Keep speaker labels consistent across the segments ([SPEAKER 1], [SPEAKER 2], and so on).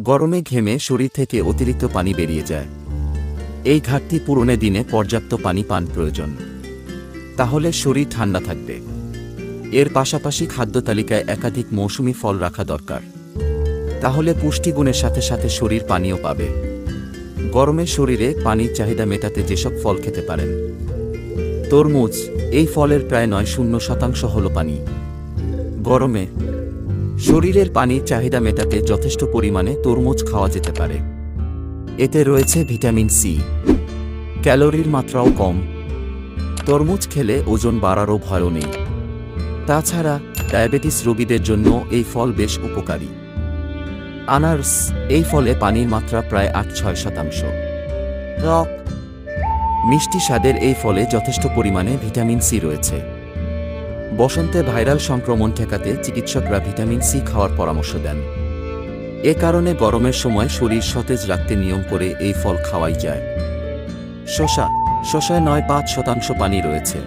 [SPEAKER 1] গরমে ঘেমে শরীর থেকে অতিরিক্ত পানি বেরিয়ে যায়। এই ঘাটতি পূরণে দিনে পর্যাপ্ত পানি পান প্রয়োজন। তাহলে শরীর ঠান্ডা থাকবে। এর পাশাপাশি খাদ্য তালিকায় একাধিক মৌসুমী ফল রাখা দরকার। তাহলে পুষ্টিগুণের সাথে সাথে শরীর পানিও পাবে। গরমে শরীরে পানির চাহিদা মেটাতে যেসব ফল খেতে পারেন: তরমুজ। এই ফলের প্রায় ৯০% হল পানি। গরমে শরীরের পানির চাহিদা মেটাতে যথেষ্ট পরিমাণে তরমুজ খাওয়া যেতে পারে। এতে রয়েছে ভিটামিন সি। ক্যালোরির মাত্রাও কম। তরমুজ খেলে ওজন বাড়ারও ভয়ও নেই। তাছাড়া ডায়াবেটিস রোগীদের জন্য এই ফল বেশ উপকারী। আনারস। এই ফলে পানির মাত্রা প্রায় ৮-৬%। টক মিষ্টি স্বাদের এই ফলে যথেষ্ট পরিমাণে ভিটামিন সি রয়েছে। বসন্তে ভাইরাল সংক্রমণ ঠেকাতে চিকিৎসকরা ভিটামিন সি খাওয়ার পরামর্শ দেন। এ কারণে গরমের সময় শরীর সতেজ রাখতে নিয়ম করে এই ফল খাওয়াই যায়। শসা। শসায় ৯-৫% পানি রয়েছে।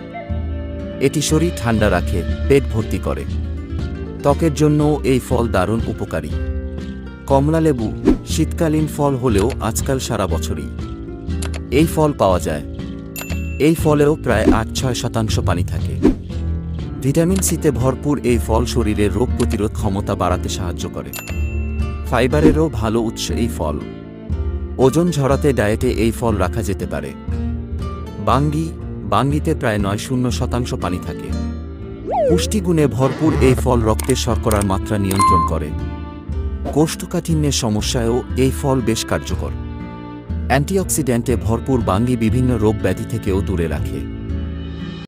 [SPEAKER 1] এটি শরীর ঠান্ডা রাখে, পেট ভর্তি করে। ত্বকের জন্যও এই ফল দারুণ উপকারী। কমলালেবু। শীতকালীন ফল হলেও আজকাল সারা বছরই এই ফল পাওয়া যায়। এই ফলেও প্রায় ৮-৬% পানি থাকে। ভিটামিন সিতে ভরপুর এই ফল শরীরের রোগ প্রতিরোধ ক্ষমতা বাড়াতে সাহায্য করে। ফাইবারেরও ভালো উৎস এই ফল। ওজন ঝরাতে ডায়েটে এই ফল রাখা যেতে পারে। বাঙ্গি। বাঙ্গিতে প্রায় ৯-০% পানি থাকে। পুষ্টিগুণে ভরপুর এই ফল রক্তে শর্করার মাত্রা নিয়ন্ত্রণ করে। কোষ্ঠকাঠিন্যের সমস্যায়ও এই ফল বেশ কার্যকর। অ্যান্টিঅক্সিডেন্টে ভরপুর বাঙ্গি বিভিন্ন রোগ ব্যাধি থেকেও দূরে রাখে।